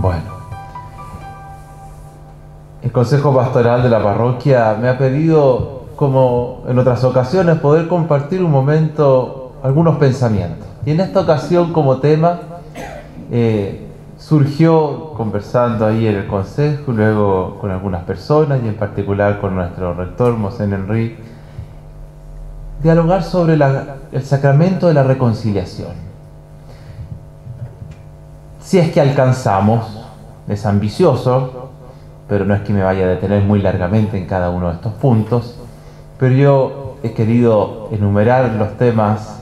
Bueno, el Consejo Pastoral de la Parroquia me ha pedido, como en otras ocasiones, poder compartir un momento algunos pensamientos. Y en esta ocasión, como tema, surgió conversando ahí en el Consejo, y luego con algunas personas, y en particular con nuestro rector, Mosén Enrique, dialogar sobre el sacramento de la reconciliación. Si es que alcanzamos, es ambicioso, pero no es que me vaya a detener muy largamente en cada uno de estos puntos, pero yo he querido enumerar los temas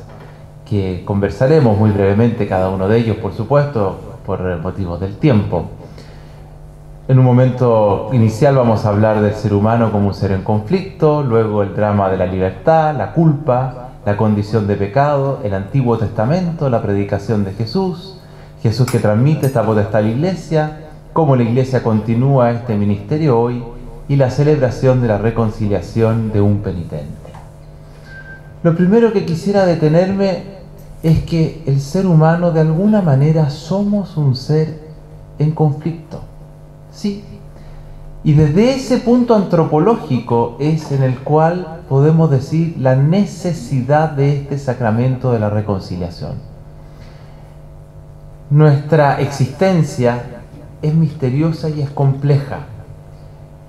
que conversaremos muy brevemente, cada uno de ellos, por supuesto, por motivos del tiempo. En un momento inicial vamos a hablar del ser humano como un ser en conflicto, luego el drama de la libertad, la culpa, la condición de pecado, el Antiguo Testamento, la predicación de Jesús que transmite esta potestad a la Iglesia, cómo la Iglesia continúa este ministerio hoy y la celebración de la reconciliación de un penitente. Lo primero que quisiera detenerme es que el ser humano de alguna manera somos un ser en conflicto. Sí. Y desde ese punto antropológico es en el cual podemos decir la necesidad de este sacramento de la reconciliación. Nuestra existencia es misteriosa y es compleja.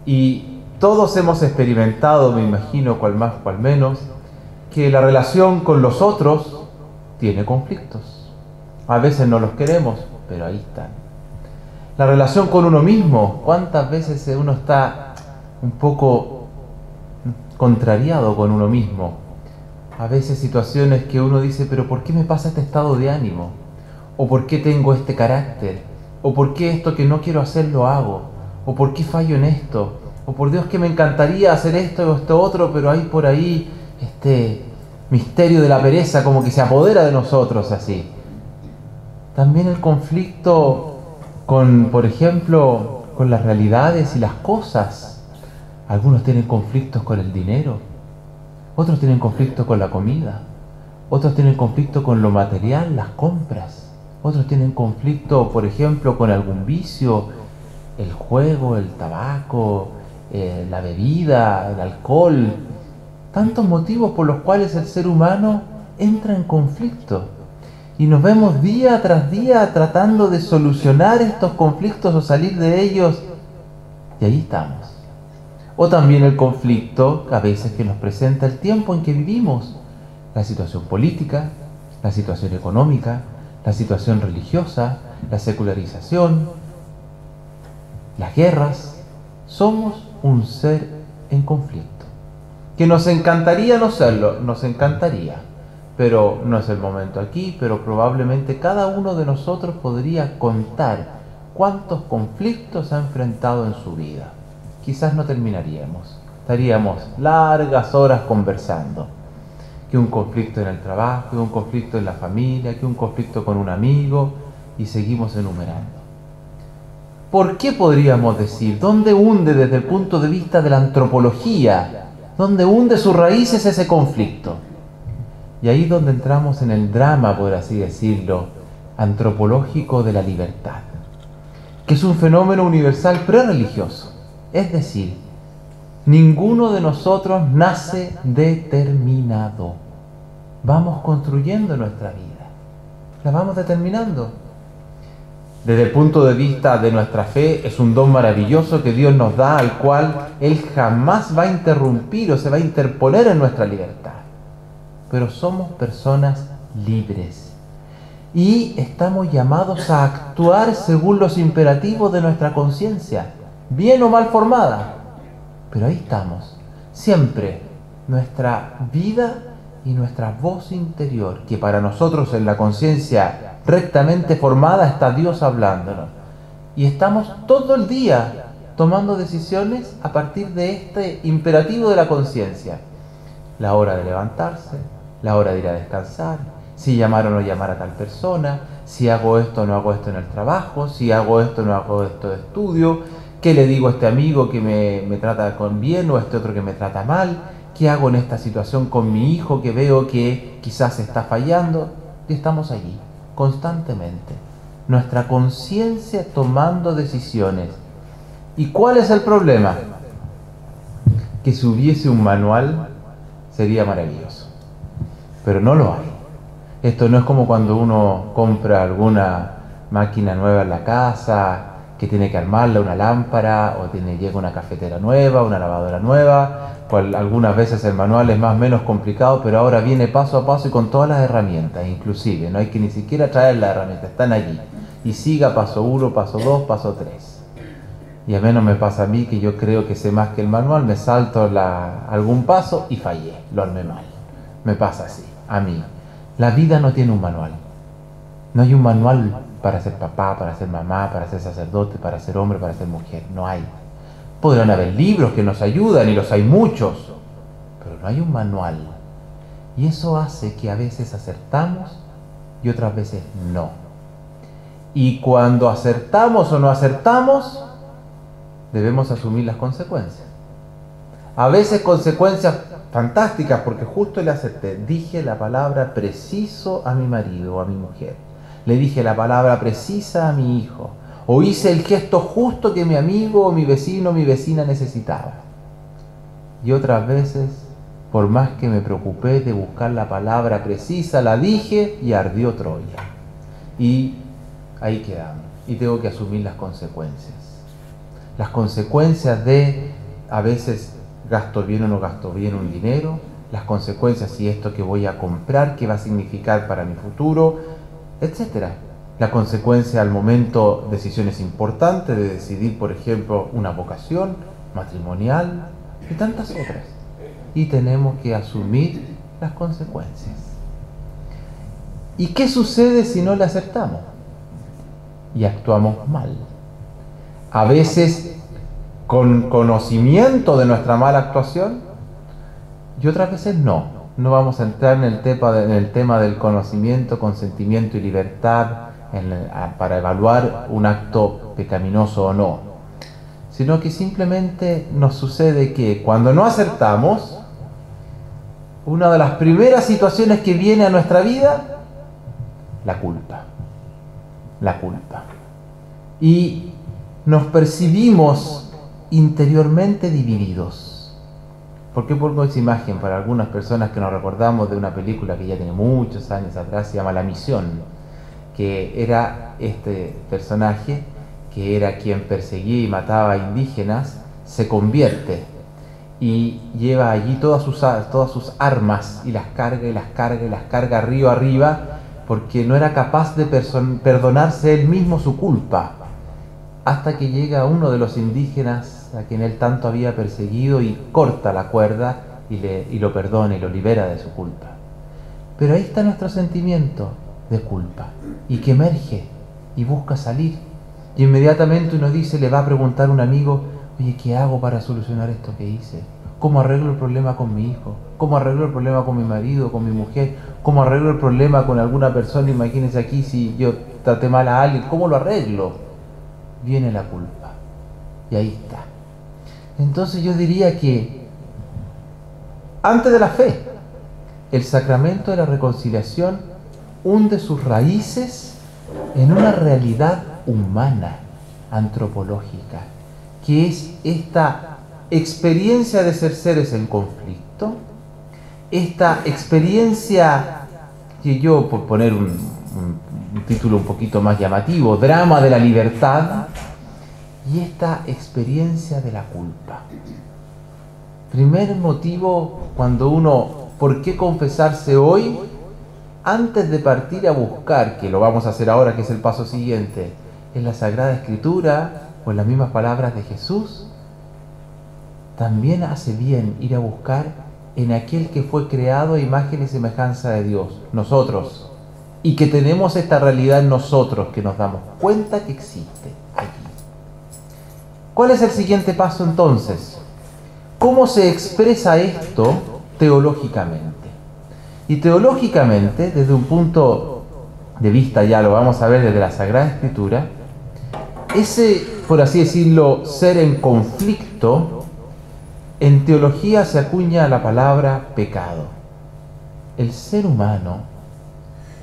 Y todos hemos experimentado, me imagino, cual más, cual menos, que la relación con los otros tiene conflictos. A veces no los queremos, pero ahí están. La relación con uno mismo, ¿cuántas veces uno está un poco contrariado con uno mismo? A veces situaciones que uno dice, pero ¿por qué me pasa este estado de ánimo? ¿O por qué tengo este carácter? ¿O por qué esto que no quiero hacer lo hago? ¿O por qué fallo en esto? ¿O por Dios que me encantaría hacer esto o esto otro, pero hay por ahí este misterio de la pereza como que se apodera de nosotros así? También el conflicto con, por ejemplo, con las realidades y las cosas. Algunos tienen conflictos con el dinero, otros tienen conflictos con la comida, otros tienen conflicto con lo material, las compras. Otros tienen conflicto, por ejemplo, con algún vicio, el juego, el tabaco, la bebida, el alcohol. Tantos motivos por los cuales el ser humano entra en conflicto. Y nos vemos día tras día tratando de solucionar estos conflictos o salir de ellos. Y ahí estamos. O también el conflicto, a veces, que nos presenta el tiempo en que vivimos. La situación política, la situación económica, la situación religiosa, la secularización, las guerras. Somos un ser en conflicto. Que nos encantaría no serlo, nos encantaría, pero no es el momento aquí, pero probablemente cada uno de nosotros podría contar cuántos conflictos ha enfrentado en su vida. Quizás no terminaríamos, estaríamos largas horas conversando. Que un conflicto en el trabajo, que un conflicto en la familia, que un conflicto con un amigo, y seguimos enumerando. ¿Por qué podríamos decir? ¿Dónde hunde desde el punto de vista de la antropología? ¿Dónde hunde sus raíces ese conflicto? Y ahí es donde entramos en el drama, por así decirlo, antropológico de la libertad, que es un fenómeno universal prerreligioso. Es decir, ninguno de nosotros nace determinado. Vamos construyendo nuestra vida. La vamos determinando. Desde el punto de vista de nuestra fe, es un don maravilloso que Dios nos da, al cual Él jamás va a interrumpir o se va a interponer en nuestra libertad. Pero somos personas libres. Y estamos llamados a actuar según los imperativos de nuestra conciencia, bien o mal formada. Pero ahí estamos, siempre nuestra vida y nuestra voz interior, que para nosotros en la conciencia rectamente formada está Dios hablándonos. Y estamos todo el día tomando decisiones a partir de este imperativo de la conciencia. La hora de levantarse, la hora de ir a descansar, si llamar o no llamar a tal persona, si hago esto o no hago esto en el trabajo, si hago esto o no hago esto de estudio. ¿Qué le digo a este amigo que me trata con bien o a este otro que me trata mal? ¿Qué hago en esta situación con mi hijo que veo que quizás está fallando? Y estamos allí, constantemente. nuestra conciencia tomando decisiones. ¿Y cuál es el problema? Que si hubiese un manual sería maravilloso, pero no lo hay. Esto no es como cuando uno compra alguna máquina nueva en la casa, que tiene que armarla, una lámpara, o llega una cafetera nueva, una lavadora nueva, cual algunas veces el manual es más o menos complicado, pero ahora viene paso a paso y con todas las herramientas, inclusive, no hay que ni siquiera traer las herramientas, están allí. Y siga paso 1, paso 2, paso 3. Y a menos me pasa a mí que yo creo que sé más que el manual, me salto algún paso y fallé, lo armé mal. Me pasa así, a mí. La vida no tiene un manual. No hay un manual para ser papá, para ser mamá, para ser sacerdote, para ser hombre, para ser mujer. No hay. Podrán haber libros que nos ayudan y los hay muchos, pero no hay un manual. Y eso hace que a veces acertamos y otras veces no. Y cuando acertamos o no acertamos, debemos asumir las consecuencias. A veces consecuencias fantásticas, porque justo le acerté. Dije la palabra preciso a mi marido o a mi mujer. Le dije la palabra precisa a mi hijo. O hice el gesto justo que mi amigo o mi vecino o mi vecina necesitaba. Y otras veces, por más que me preocupé de buscar la palabra precisa, la dije y ardió Troya. Y ahí quedamos. Y tengo que asumir las consecuencias. Las consecuencias de, a veces, gasto bien o no gasto bien un dinero, las consecuencias si esto que voy a comprar, qué va a significar para mi futuro, etcétera. La consecuencia al momento, decisiones importantes de decidir, por ejemplo, una vocación matrimonial y tantas otras. Y tenemos que asumir las consecuencias. ¿Y qué sucede si no le acertamos? Y actuamos mal. A veces con conocimiento de nuestra mala actuación y otras veces no. No vamos a entrar en el tema del conocimiento, consentimiento y libertad para evaluar un acto pecaminoso o no, sino que simplemente nos sucede que cuando no acertamos, una de las primeras situaciones que viene a nuestra vida, la culpa. Y nos percibimos interiormente divididos. ¿Por qué pongo esa imagen? Para algunas personas que nos recordamos de una película que ya tiene muchos años atrás, se llama La Misión, que era este personaje, que era quien perseguía y mataba a indígenas, se convierte y lleva allí todas sus armas y las carga río arriba, porque no era capaz de perdonarse él mismo su culpa, hasta que llega uno de los indígenas a quien él tanto había perseguido y corta la cuerda y lo perdona y lo libera de su culpa. Pero ahí está nuestro sentimiento de culpa y que emerge y busca salir, y inmediatamente uno le va a preguntar a un amigo: oye, ¿qué hago para solucionar esto que hice? ¿Cómo arreglo el problema con mi hijo? ¿Cómo arreglo el problema con mi marido, con mi mujer? ¿Cómo arreglo el problema con alguna persona? Imagínense aquí, si yo traté mal a alguien, ¿cómo lo arreglo? Viene la culpa y ahí está. Entonces yo diría que antes de la fe, el sacramento de la reconciliación hunde sus raíces en una realidad humana, antropológica, que es esta experiencia de ser seres en conflicto, esta experiencia que yo, por poner un título un poquito más llamativo, drama de la libertad, y esta experiencia de la culpa. Primer motivo, cuando uno, ¿por qué confesarse hoy? Antes de partir a buscar, que lo vamos a hacer ahora, que es el paso siguiente, en la Sagrada Escritura o en las mismas palabras de Jesús, también hace bien ir a buscar en aquel que fue creado a imagen y semejanza de Dios, nosotros, y que tenemos esta realidad en nosotros, que nos damos cuenta que existe allí. ¿Cuál es el siguiente paso entonces? ¿Cómo se expresa esto teológicamente? Y teológicamente, desde un punto de vista, ya lo vamos a ver desde la Sagrada Escritura, ese, por así decirlo, ser en conflicto, en teología se acuña la palabra pecado. El ser humano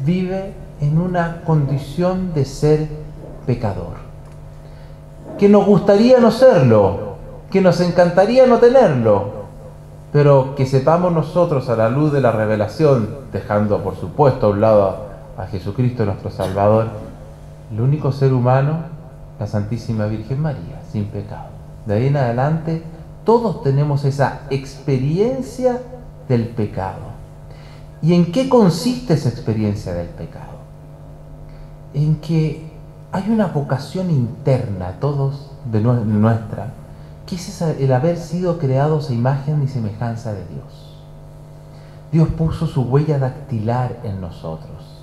vive en una condición de ser pecador. Que nos gustaría no serlo, que nos encantaría no tenerlo, pero que sepamos nosotros a la luz de la revelación, dejando por supuesto a un lado a Jesucristo nuestro Salvador, el único ser humano, la Santísima Virgen María, sin pecado. De ahí en adelante todos tenemos esa experiencia del pecado. ¿Y en qué consiste esa experiencia del pecado? En que hay una vocación interna, todos de nuestra, que es el haber sido creados a imagen y semejanza de Dios. Dios puso su huella dactilar en nosotros,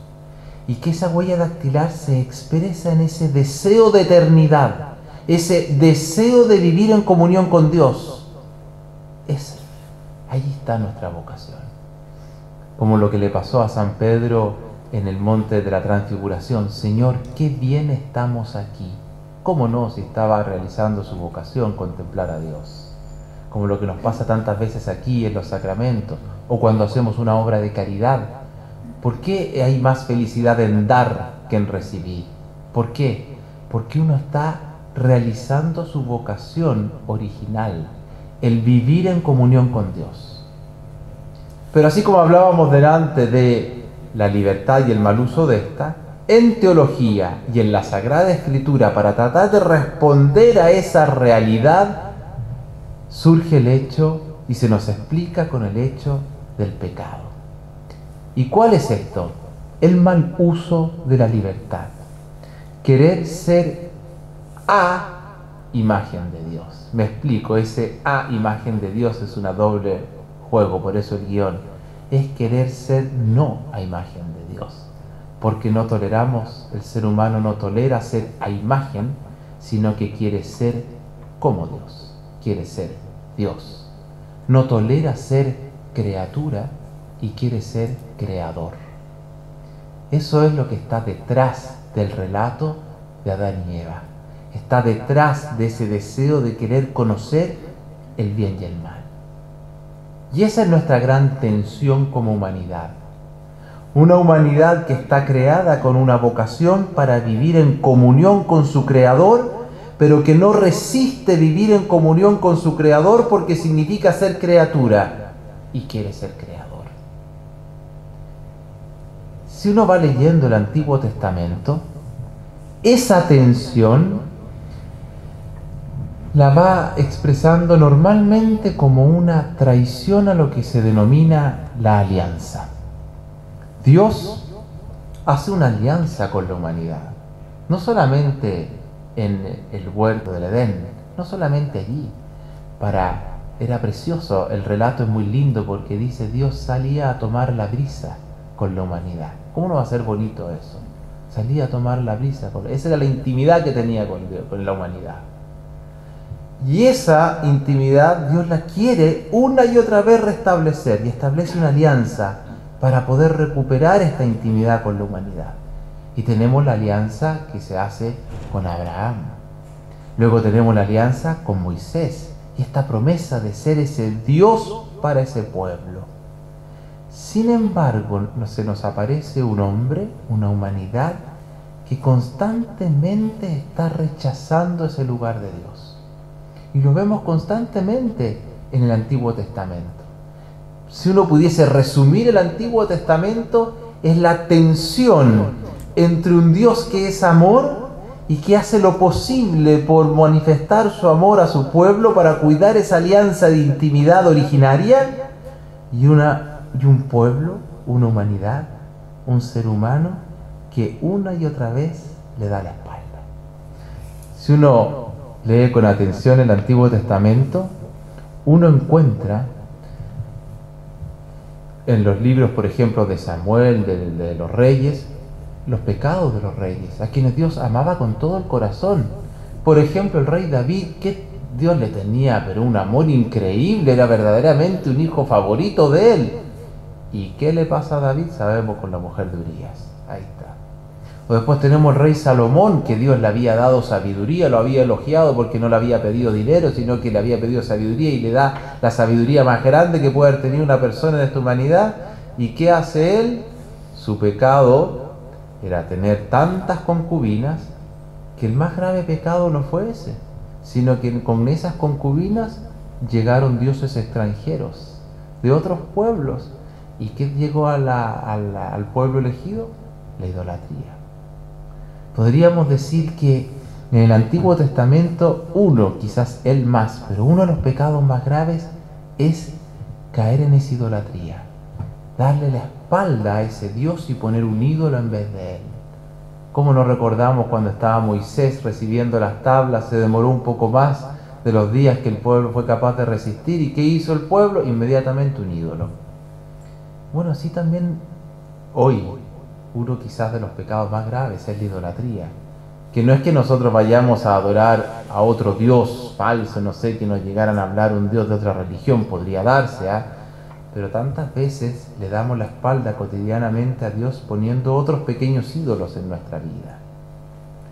y que esa huella dactilar se expresa en ese deseo de eternidad, ese deseo de vivir en comunión con Dios. Ahí está nuestra vocación. Como lo que le pasó a San Pedro en el monte de la Transfiguración. Señor, qué bien estamos aquí. ¿Cómo no, si estaba realizando su vocación, contemplar a Dios? Como lo que nos pasa tantas veces aquí en los sacramentos, o cuando hacemos una obra de caridad. ¿Por qué hay más felicidad en dar que en recibir? ¿Por qué? Porque uno está realizando su vocación original, el vivir en comunión con Dios. Pero así como hablábamos delante de la libertad y el mal uso de esta, en teología y en la Sagrada Escritura, para tratar de responder a esa realidad, surge el hecho y se nos explica con el hecho del pecado. ¿Y cuál es esto? El mal uso de la libertad. Querer ser a imagen de Dios. Me explico, ese a imagen de Dios es una doble juego, por eso el guión. Es querer ser no a imagen de Dios. Porque no toleramos, el ser humano no tolera ser a imagen, sino que quiere ser como Dios. Quiere ser Dios. No tolera ser criatura y quiere ser creador. Eso es lo que está detrás del relato de Adán y Eva. Está detrás de ese deseo de querer conocer el bien y el mal. Y esa es nuestra gran tensión como humanidad. Una humanidad que está creada con una vocación para vivir en comunión con su Creador, pero que no resiste vivir en comunión con su Creador porque significa ser criatura y quiere ser creador. Si uno va leyendo el Antiguo Testamento, esa tensión la va expresando normalmente como una traición a lo que se denomina la alianza. Dios hace una alianza con la humanidad, no solamente en el huerto del Edén, no solamente allí. Era precioso, el relato es muy lindo porque dice Dios salía a tomar la brisa con la humanidad. ¿Cómo no va a ser bonito eso? Salía a tomar la brisa, esa era la intimidad que tenía con Dios, con la humanidad. Y esa intimidad Dios la quiere una y otra vez restablecer y establece una alianza para poder recuperar esta intimidad con la humanidad. Y tenemos la alianza que se hace con Abraham. Luego tenemos la alianza con Moisés y esta promesa de ser ese Dios para ese pueblo. Sin embargo, se nos aparece un hombre, una humanidad, que constantemente está rechazando ese lugar de Dios. Y lo vemos constantemente en el Antiguo Testamento. Si uno pudiese resumir el Antiguo Testamento, es la tensión entre un Dios que es amor y que hace lo posible por manifestar su amor a su pueblo para cuidar esa alianza de intimidad originaria, y un pueblo, una humanidad, un ser humano que una y otra vez le da la espalda. Si uno lee con atención el Antiguo Testamento, uno encuentra en los libros, por ejemplo, de Samuel, de los reyes, los pecados de los reyes, a quienes Dios amaba con todo el corazón. Por ejemplo, el rey David, que Dios le tenía, pero un amor increíble, era verdaderamente un hijo favorito de él. ¿Y qué le pasa a David? Sabemos, con la mujer de Urías. Ahí está. O después tenemos el rey Salomón, que Dios le había dado sabiduría, lo había elogiado porque no le había pedido dinero, sino que le había pedido sabiduría, y le da la sabiduría más grande que puede haber tenido una persona en esta humanidad. ¿Y qué hace él? Su pecado era tener tantas concubinas que el más grave pecado no fue ese, sino que con esas concubinas llegaron dioses extranjeros de otros pueblos. ¿Y qué llegó al pueblo elegido? La idolatría. Podríamos decir que en el Antiguo Testamento quizás el más, pero uno de los pecados más graves es caer en esa idolatría, darle la espalda a ese Dios y poner un ídolo en vez de él. ¿Cómo nos recordamos cuando estaba Moisés recibiendo las tablas? Se demoró un poco más de los días que el pueblo fue capaz de resistir. ¿Y qué hizo el pueblo? Inmediatamente un ídolo. Bueno, así también hoy, uno quizás de los pecados más graves es la idolatría. Que no es que nosotros vayamos a adorar a otro Dios falso, no sé, que nos llegaran a hablar un Dios de otra religión, podría darse, pero tantas veces le damos la espalda cotidianamente a Dios poniendo otros pequeños ídolos en nuestra vida.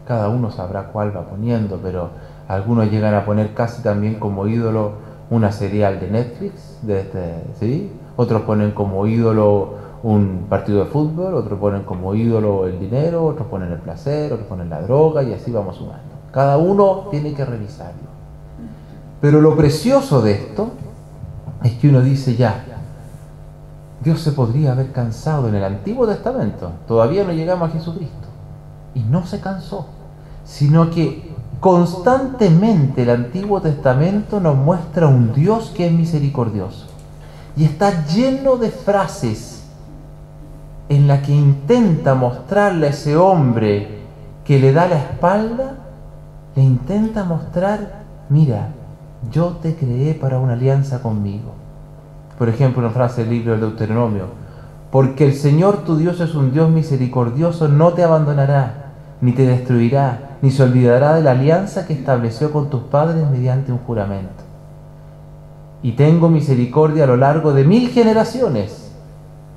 Cada uno sabrá cuál va poniendo, pero algunos llegan a poner casi también como ídolo una serial de Netflix, ¿sí? Otros ponen como ídolo un partido de fútbol, otros ponen como ídolo el dinero, otros ponen el placer, otros ponen la droga, y así vamos sumando. Cada uno tiene que revisarlo. Pero lo precioso de esto es que uno dice ya, Dios se podría haber cansado en el Antiguo Testamento, todavía no llegamos a Jesucristo, y no se cansó, sino que constantemente el Antiguo Testamento nos muestra un Dios que es misericordioso, y está lleno de frases en la que intenta mostrarle a ese hombre que le da la espalda, le intenta mostrar, mira, yo te creé para una alianza conmigo. Por ejemplo, una frase del libro del Deuteronomio: porque el Señor tu Dios es un Dios misericordioso, no te abandonará, ni te destruirá, ni se olvidará de la alianza que estableció con tus padres mediante un juramento. Y tengo misericordia a lo largo de 1000 generaciones.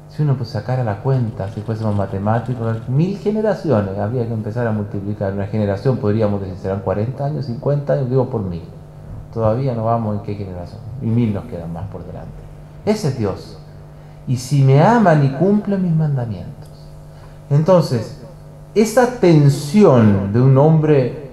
Si uno pues sacara la cuenta, si fuésemos matemáticos, 1000 generaciones, habría que empezar a multiplicar. Una generación podríamos decir, serán 40 años, 50 años, digo por 1000. Todavía no vamos en qué generación, y 1000 nos quedan más por delante. Ese es Dios. Y si me aman y cumplen mis mandamientos. Entonces, esa tensión de un hombre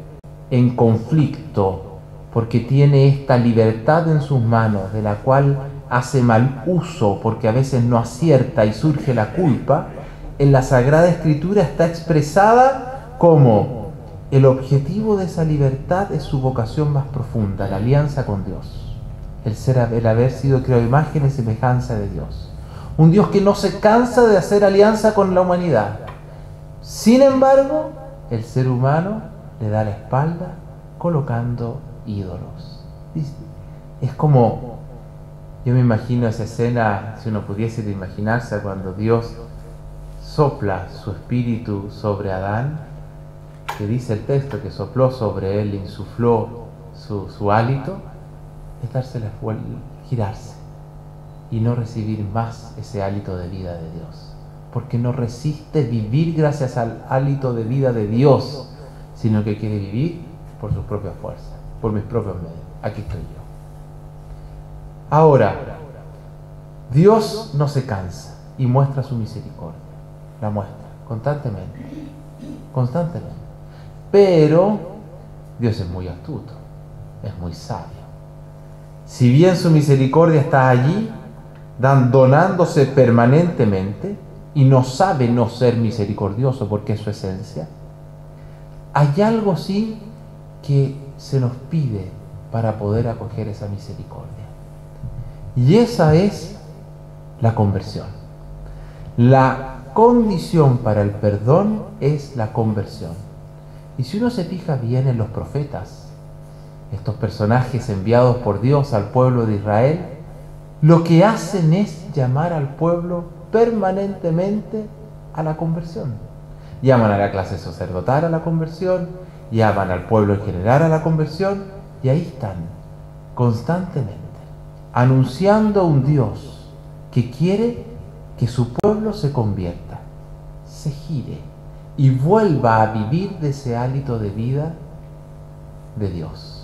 en conflicto, porque tiene esta libertad en sus manos, de la cual hace mal uso, porque a veces no acierta y surge la culpa, en la Sagrada Escritura está expresada como el objetivo de esa libertad es su vocación más profunda, la alianza con Dios. El haber sido creado imagen y semejanza de Dios. Un Dios que no se cansa de hacer alianza con la humanidad. Sin embargo, el ser humano le da la espalda colocando ídolos. Es como, yo me imagino esa escena, si uno pudiese imaginarse, cuando Dios sopla su espíritu sobre Adán, que dice el texto que sopló sobre él, insufló su hálito, es dársela vuelta, girarse y no recibir más ese hálito de vida de Dios, porque no resiste vivir gracias al hálito de vida de Dios, sino que quiere vivir por sus propias fuerzas, por mis propios medios. Aquí estoy yo. Ahora, Dios no se cansa y muestra su misericordia, la muestra constantemente, pero Dios es muy astuto, es muy sabio. Si bien su misericordia está allí, donándose permanentemente, y no sabe no ser misericordioso porque es su esencia, hay algo sí que se nos pide para poder acoger esa misericordia. Y esa es la conversión. La condición para el perdón es la conversión. Y si uno se fija bien en los profetas, estos personajes enviados por Dios al pueblo de Israel, lo que hacen es llamar al pueblo permanentemente a la conversión. Llaman a la clase sacerdotal a la conversión, llaman al pueblo en general a la conversión, y ahí están, constantemente, anunciando a un Dios que quiere que su pueblo se convierta, se gire y vuelva a vivir de ese hálito de vida de Dios.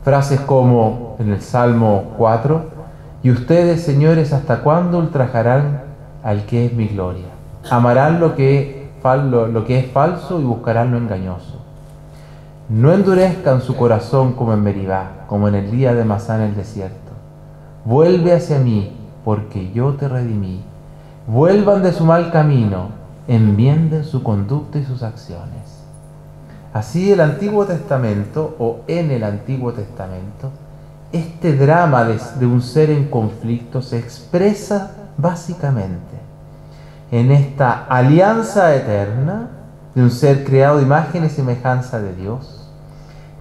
Frases como en el Salmo 4: y ustedes, señores, ¿hasta cuándo ultrajarán al que es mi gloria? Amarán lo que lo que es falso y buscarán lo engañoso. No endurezcan su corazón como en Meribá, como en el día de Masá en el desierto. Vuelve hacia mí, porque yo te redimí. Vuelvan de su mal camino, enmienden su conducta y sus acciones. Así el Antiguo Testamento, o en el Antiguo Testamento, este drama de un ser en conflicto se expresa básicamente en esta alianza eterna de un ser creado de imagen y semejanza de Dios,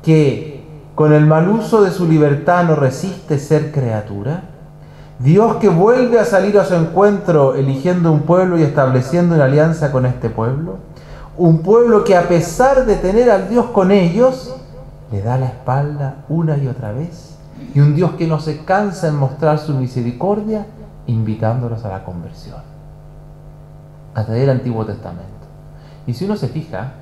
que con el mal uso de su libertad no resiste ser criatura. Dios que vuelve a salir a su encuentro eligiendo un pueblo y estableciendo una alianza con este pueblo. Un pueblo que a pesar de tener al Dios con ellos, le da la espalda una y otra vez. Y un Dios que no se cansa en mostrar su misericordia, invitándolos a la conversión. Hasta ahí el Antiguo Testamento. Y si uno se fija,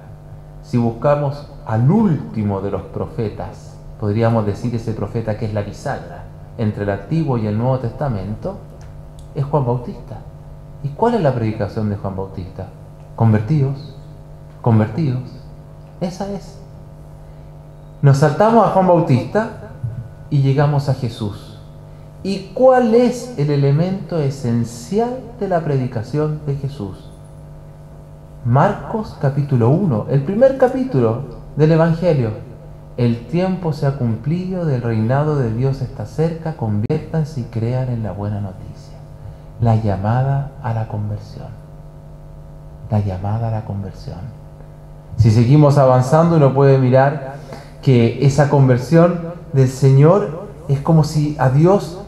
si buscamos al último de los profetas, podríamos decir ese profeta que es la bisagra entre el Antiguo y el Nuevo Testamento, es Juan Bautista. ¿Y cuál es la predicación de Juan Bautista? Convertidos, convertidos. Esa es. Nos saltamos a Juan Bautista y llegamos a Jesús. ¿Y cuál es el elemento esencial de la predicación de Jesús? Marcos capítulo 1, el primer capítulo del Evangelio. El tiempo se ha cumplido, del reinado de Dios está cerca, conviértanse y crean en la buena noticia. La llamada a la conversión. La llamada a la conversión. Si seguimos avanzando, uno puede mirar que esa conversión del Señor es como si a Dios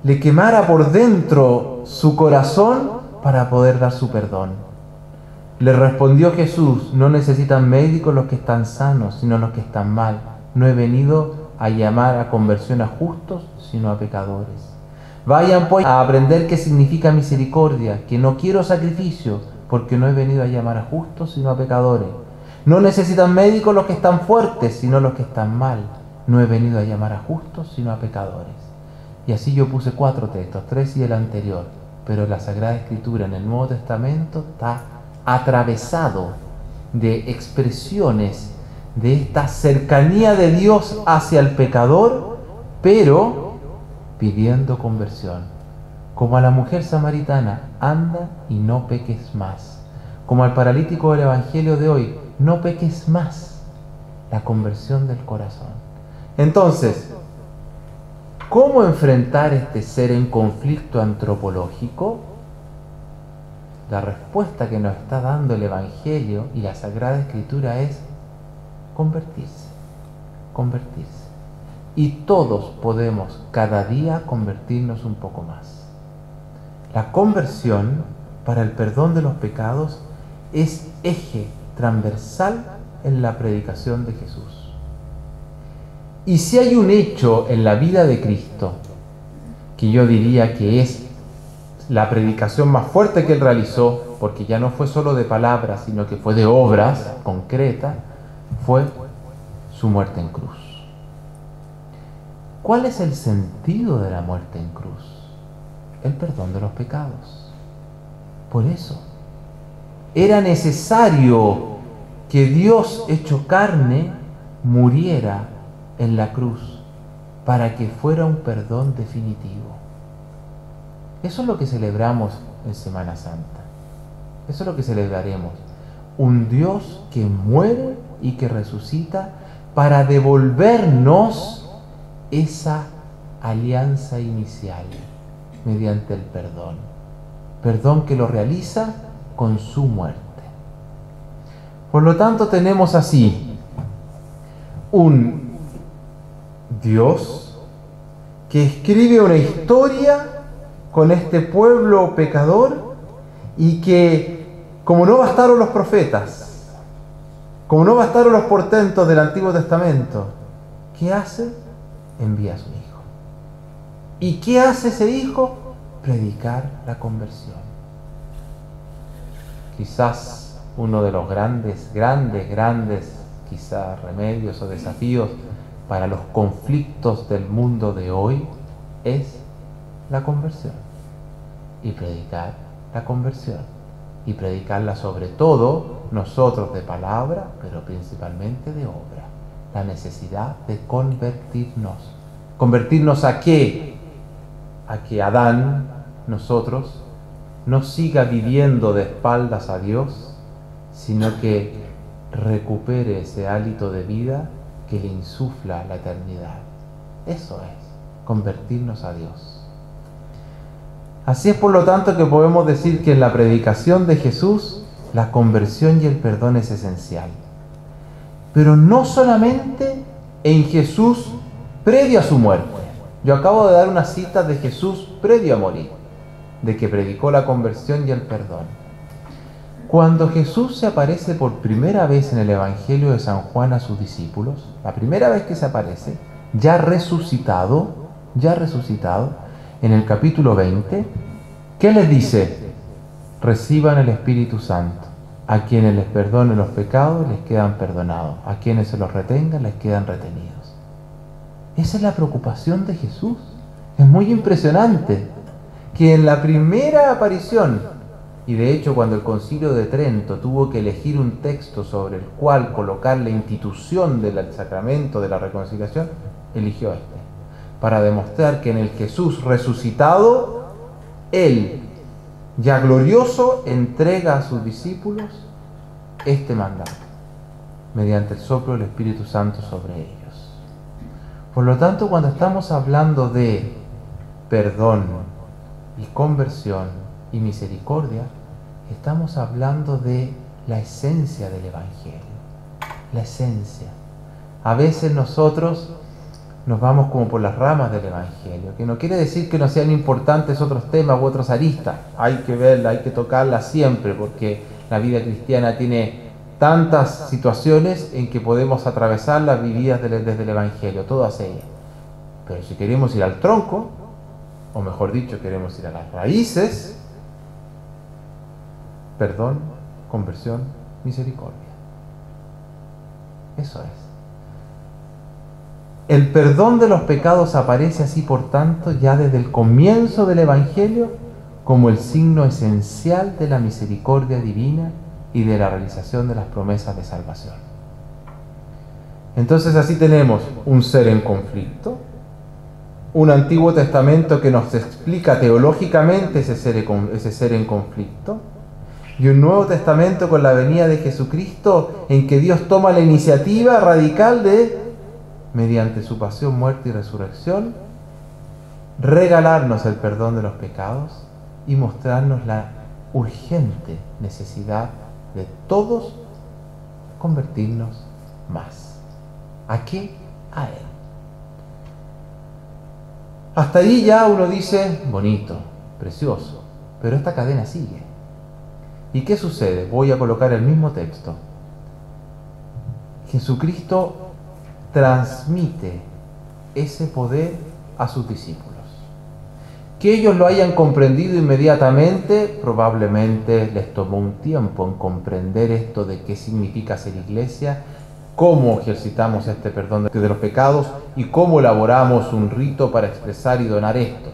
le quemara por dentro su corazón para poder dar su perdón. Le respondió Jesús: no necesitan médicos los que están sanos, sino los que están mal. No he venido a llamar a conversión a justos, sino a pecadores. Vayan pues a aprender qué significa misericordia, que no quiero sacrificio, porque no he venido a llamar a justos, sino a pecadores. No necesitan médicos los que están fuertes, sino los que están mal. No he venido a llamar a justos, sino a pecadores. Y así yo puse 4 textos, 3 y el anterior, pero la Sagrada Escritura en el Nuevo Testamento está atravesado de expresiones de esta cercanía de Dios hacia el pecador, pero pidiendo conversión. Como a la mujer samaritana: anda y no peques más. Como al paralítico del Evangelio de hoy: no peques más. La conversión del corazón. Entonces, ¿cómo enfrentar este ser en conflicto antropológico? La respuesta que nos está dando el Evangelio y la Sagrada Escritura es convertirse, convertirse. Y todos podemos cada día convertirnos un poco más. La conversión para el perdón de los pecados es eje transversal en la predicación de Jesús. Y si hay un hecho en la vida de Cristo que yo diría que es la predicación más fuerte que él realizó, porque ya no fue solo de palabras, sino que fue de obras concretas, fue su muerte en cruz. ¿Cuál es el sentido de la muerte en cruz? El perdón de los pecados. Por eso era necesario que Dios hecho carne muriera en la cruz para que fuera un perdón definitivo. Eso es lo que celebramos en Semana Santa. Eso es lo que celebraremos. Un Dios que muere y que resucita para devolvernos esa alianza inicial mediante el perdón. Perdón que lo realiza con su muerte. Por lo tanto, tenemos así un Dios que escribe una historia con este pueblo pecador y que, como no bastaron los profetas, como no bastaron los portentos del Antiguo Testamento, ¿qué hace? Envía a su Hijo. ¿Y qué hace ese Hijo? Predicar la conversión. Quizás uno de los grandes quizás remedios o desafíos para los conflictos del mundo de hoy es la conversión. Y predicar la conversión. Y predicarla sobre todo nosotros de palabra, pero principalmente de obra. La necesidad de convertirnos. ¿Convertirnos a qué? A que Adán, nosotros, no siga viviendo de espaldas a Dios, sino que recupere ese hálito de vida que le insufla la eternidad. Eso es, convertirnos a Dios. Así es, por lo tanto, que podemos decir que en la predicación de Jesús, la conversión y el perdón es esencial. Pero no solamente en Jesús previo a su muerte. Yo acabo de dar una cita de Jesús previo a morir, de que predicó la conversión y el perdón. Cuando Jesús se aparece por primera vez en el Evangelio de San Juan a sus discípulos, la primera vez que se aparece, ya resucitado, en el capítulo 20, ¿qué les dice? Reciban el Espíritu Santo. A quienes les perdone los pecados, les quedan perdonados. A quienes se los retengan, les quedan retenidos. Esa es la preocupación de Jesús. Es muy impresionante que en la primera aparición, y de hecho cuando el Concilio de Trento tuvo que elegir un texto sobre el cual colocar la institución del sacramento de la reconciliación, eligió este, para demostrar que en el Jesús resucitado, Él, ya glorioso, entrega a sus discípulos este mandato, mediante el soplo del Espíritu Santo sobre ellos. Por lo tanto, cuando estamos hablando de perdón y conversión y misericordia, estamos hablando de la esencia del Evangelio. La esencia. A veces nosotros nos vamos como por las ramas del Evangelio, que no quiere decir que no sean importantes otros temas u otras aristas. Hay que verla, hay que tocarla siempre, porque la vida cristiana tiene tantas situaciones en que podemos atravesarlas vividas desde el Evangelio, todas ellas. Pero si queremos ir al tronco, o mejor dicho, queremos ir a las raíces, perdón, conversión, misericordia. Eso es. El perdón de los pecados aparece así, por tanto, ya desde el comienzo del Evangelio, como el signo esencial de la misericordia divina y de la realización de las promesas de salvación. Entonces así tenemos un ser en conflicto, un Antiguo Testamento que nos explica teológicamente ese ser en conflicto, y un Nuevo Testamento con la venida de Jesucristo, en que Dios toma la iniciativa radical de, mediante su pasión, muerte y resurrección, regalarnos el perdón de los pecados y mostrarnos la urgente necesidad de todos convertirnos más. ¿A qué? A Él. Hasta ahí ya uno dice, bonito, precioso, pero esta cadena sigue. ¿Y qué sucede? Voy a colocar el mismo texto. Jesucristo transmite ese poder a sus discípulos. Que ellos lo hayan comprendido inmediatamente, probablemente les tomó un tiempo en comprender esto de qué significa ser iglesia, cómo ejercitamos este perdón de los pecados y cómo elaboramos un rito para expresar y donar esto.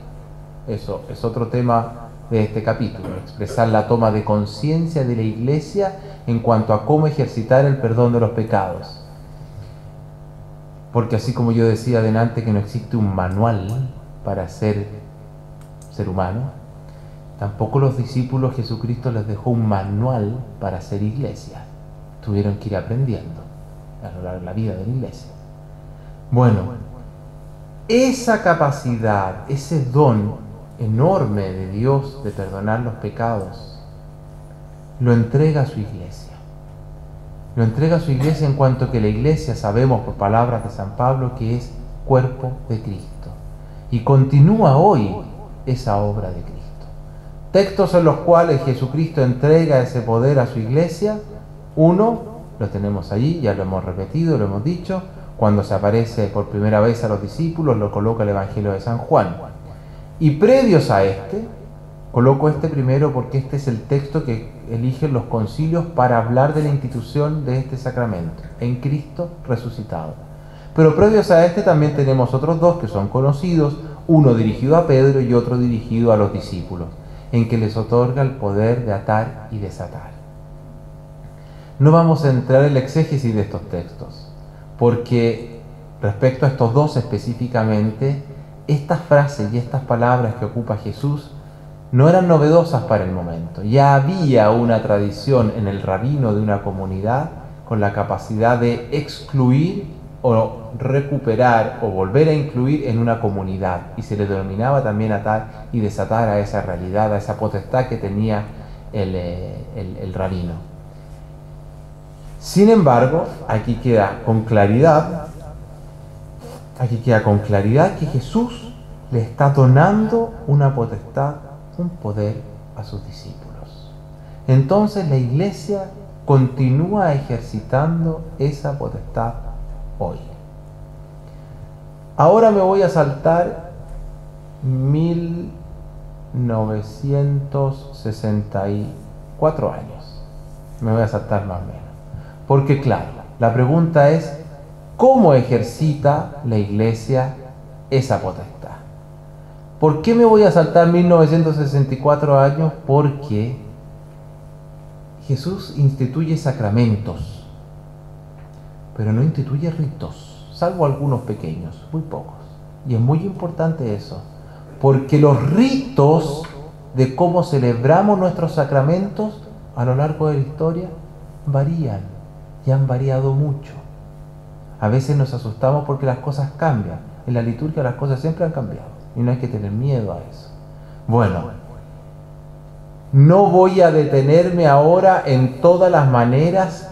Eso es otro tema de este capítulo, expresar la toma de conciencia de la iglesia en cuanto a cómo ejercitar el perdón de los pecados. Porque así como yo decía adelante que no existe un manual para ser humano, tampoco los discípulos Jesucristo les dejó un manual para ser iglesia. Tuvieron que ir aprendiendo a lo largo de la vida de la iglesia. Bueno, esa capacidad, ese don enorme de Dios de perdonar los pecados, lo entrega a su iglesia. Lo entrega a su iglesia en cuanto que la iglesia, sabemos por palabras de San Pablo, que es cuerpo de Cristo. Y continúa hoy esa obra de Cristo. Textos en los cuales Jesucristo entrega ese poder a su iglesia. Uno, lo tenemos allí, ya lo hemos repetido, lo hemos dicho, cuando se aparece por primera vez a los discípulos, lo coloca el Evangelio de San Juan. Y previos a este, coloco este primero porque este es el texto que eligen los concilios para hablar de la institución de este sacramento, en Cristo resucitado. Pero previos a este también tenemos otros dos que son conocidos, uno dirigido a Pedro y otro dirigido a los discípulos, en que les otorga el poder de atar y desatar. No vamos a entrar en la exégesis de estos textos, porque respecto a estos dos específicamente, estas frases y estas palabras que ocupa Jesús no eran novedosas para el momento. Ya había una tradición en el rabino de una comunidad con la capacidad de excluir o recuperar o volver a incluir en una comunidad, y se le denominaba también atar y desatar a esa realidad, a esa potestad que tenía el rabino. Sin embargo, aquí queda con claridad que Jesús le está donando una potestad, un poder a sus discípulos. Entonces la Iglesia continúa ejercitando esa potestad hoy. Ahora me voy a saltar 1964 años. Me voy a saltar más o menos. Porque claro, la pregunta es, ¿cómo ejercita la Iglesia esa potestad? ¿Por qué me voy a saltar 1964 años? Porque Jesús instituye sacramentos, pero no instituye ritos, salvo algunos pequeños, muy pocos. Y es muy importante eso, porque los ritos de cómo celebramos nuestros sacramentos a lo largo de la historia varían, y han variado mucho. A veces nos asustamos porque las cosas cambian. En la liturgia las cosas siempre han cambiado, y no hay que tener miedo a eso. Bueno, no voy a detenerme ahora en todas las maneras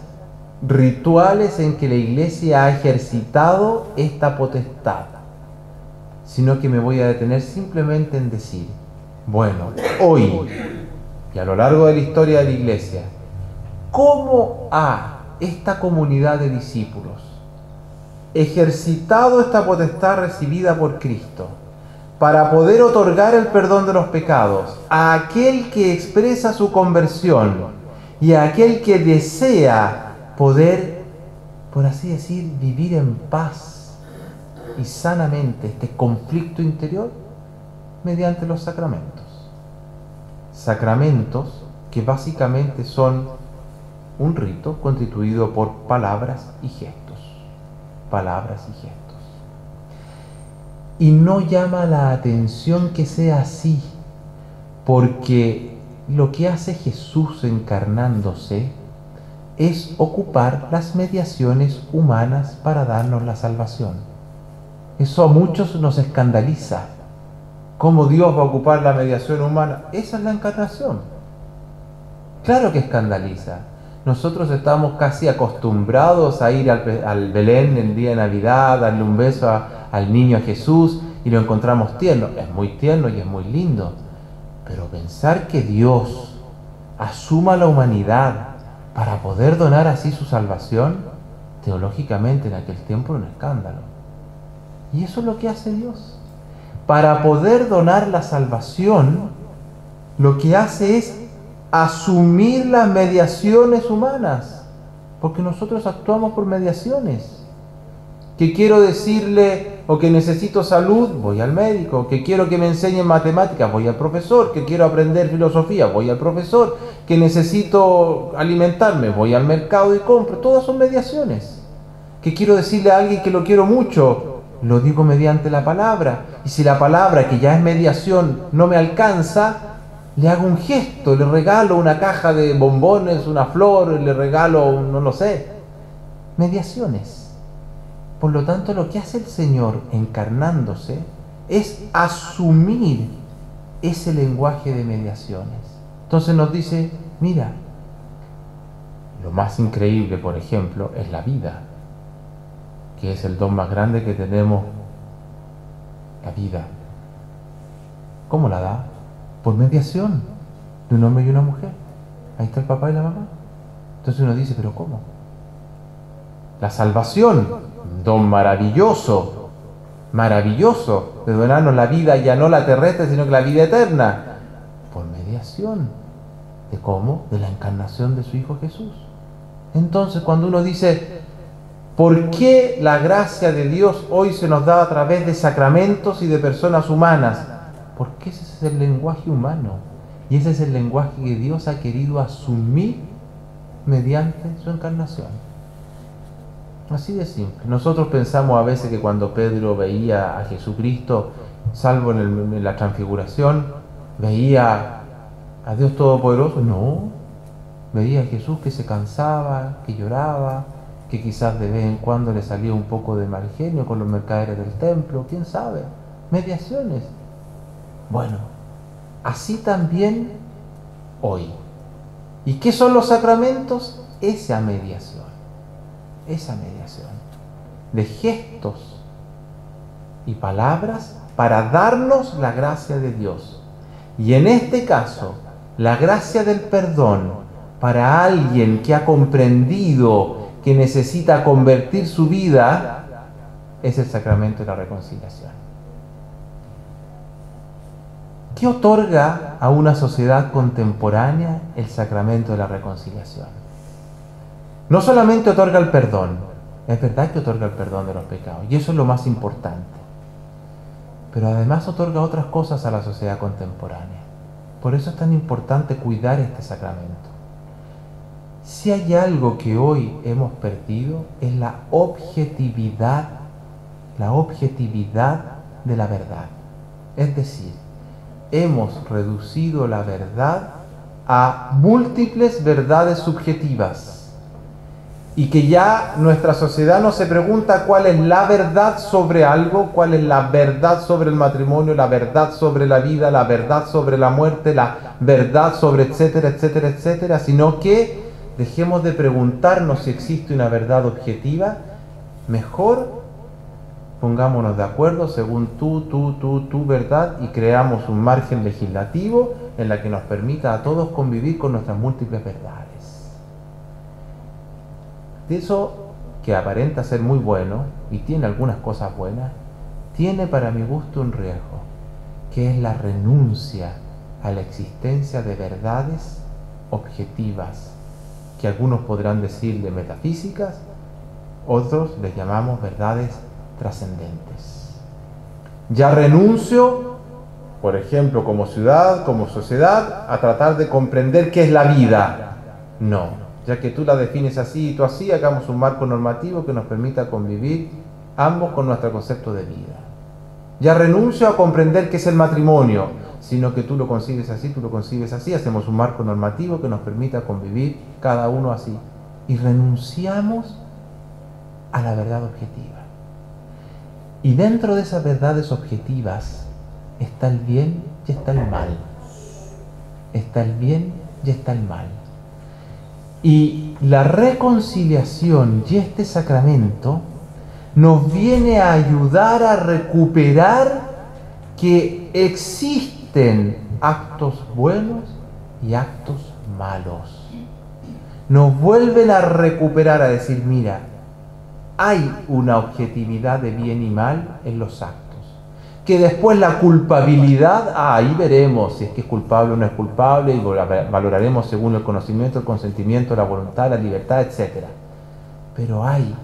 rituales en que la Iglesia ha ejercitado esta potestad, sino que me voy a detener simplemente en decir, bueno, hoy y a lo largo de la historia de la Iglesia, ¿cómo ha esta comunidad de discípulos ejercitado esta potestad recibida por Cristo para poder otorgar el perdón de los pecados a aquel que expresa su conversión y a aquel que desea poder, por así decir, vivir en paz y sanamente este conflicto interior mediante los sacramentos? Sacramentos que básicamente son un rito constituido por palabras y gestos. Palabras y gestos. Y no llama la atención que sea así, porque lo que hace Jesús encarnándose es ocupar las mediaciones humanas para darnos la salvación. Eso a muchos nos escandaliza. ¿Cómo Dios va a ocupar la mediación humana? Esa es la encarnación. Claro que escandaliza. Nosotros estamos casi acostumbrados a ir al Belén el día de Navidad, darle un beso al niño Jesús, y lo encontramos tierno. Es muy tierno y es muy lindo. Pero pensar que Dios asuma la humanidad para poder donar así su salvación, teológicamente en aquel tiempo era un escándalo. Y eso es lo que hace Dios. Para poder donar la salvación, lo que hace es asumir las mediaciones humanas, porque nosotros actuamos por mediaciones. Que quiero decirle, o que necesito salud, voy al médico. Que quiero que me enseñen matemáticas, voy al profesor. Que quiero aprender filosofía, voy al profesor. Que necesito alimentarme, voy al mercado y compro. Todas son mediaciones. Que quiero decirle a alguien que lo quiero mucho, lo digo mediante la palabra. Y si la palabra, que ya es mediación, no me alcanza, le hago un gesto, le regalo una caja de bombones, una flor, le regalo, no lo sé. Mediaciones. Por lo tanto, lo que hace el Señor encarnándose es asumir ese lenguaje de mediaciones. Entonces nos dice, mira, lo más increíble, por ejemplo, es la vida, que es el don más grande que tenemos, la vida. ¿Cómo la da? Por mediación de un hombre y una mujer. Ahí está el papá y la mamá. Entonces uno dice, ¿pero cómo? La salvación, don maravilloso, maravilloso, de donarnos la vida, ya no la terrestre, sino que la vida eterna, por mediación. ¿De cómo? De la encarnación de su Hijo Jesús. Entonces, cuando uno dice, ¿por qué la gracia de Dios hoy se nos da a través de sacramentos y de personas humanas? Porque ese es el lenguaje humano, y ese es el lenguaje que Dios ha querido asumir mediante su encarnación. Así de simple. Nosotros pensamos a veces que cuando Pedro veía a Jesucristo, salvo en la transfiguración, veía a Dios Todopoderoso. No, veía a Jesús que se cansaba, que lloraba, que quizás de vez en cuando le salía un poco de mal genio con los mercaderes del templo, quién sabe, mediaciones. Bueno, así también hoy. ¿Y qué son los sacramentos? Esa mediación de gestos y palabras para darnos la gracia de Dios. Y en este caso, la gracia del perdón para alguien que ha comprendido que necesita convertir su vida es el sacramento de la reconciliación. ¿Qué otorga a una sociedad contemporánea el sacramento de la reconciliación? No solamente otorga el perdón, es verdad que otorga el perdón de los pecados, y eso es lo más importante, pero además otorga otras cosas a la sociedad contemporánea. Por eso es tan importante cuidar este sacramento. Si hay algo que hoy hemos perdido, es la objetividad de la verdad. Es decir, hemos reducido la verdad a múltiples verdades subjetivas, y que ya nuestra sociedad no se pregunta cuál es la verdad sobre algo, cuál es la verdad sobre el matrimonio, la verdad sobre la vida, la verdad sobre la muerte, la verdad sobre etcétera, etcétera, etcétera, sino que dejemos de preguntarnos si existe una verdad objetiva. Mejor pongámonos de acuerdo según tu verdad, y creamos un margen legislativo en la que nos permita a todos convivir con nuestras múltiples verdades. De eso que aparenta ser muy bueno, y tiene algunas cosas buenas, tiene para mi gusto un riesgo, que es la renuncia a la existencia de verdades objetivas, que algunos podrán decirle metafísicas, otros les llamamos verdades trascendentes. Ya renuncio, por ejemplo, como ciudad, como sociedad, a tratar de comprender qué es la vida. No. Ya que tú la defines así y tú así, hagamos un marco normativo que nos permita convivir ambos con nuestro concepto de vida. Ya renuncio a comprender qué es el matrimonio, sino que tú lo concibes así, tú lo concibes así, hacemos un marco normativo que nos permita convivir cada uno así. Y renunciamos a la verdad objetiva. Y dentro de esas verdades objetivas está el bien y está el mal. Está el bien y está el mal. Y la reconciliación y este sacramento nos viene a ayudar a recuperar que existen actos buenos y actos malos. Nos vuelven a recuperar, a decir, mira, hay una objetividad de bien y mal en los actos. Que después la culpabilidad, ahí veremos si es que es culpable o no es culpable, y valoraremos según el conocimiento, el consentimiento, la voluntad, la libertad, etc. Pero hay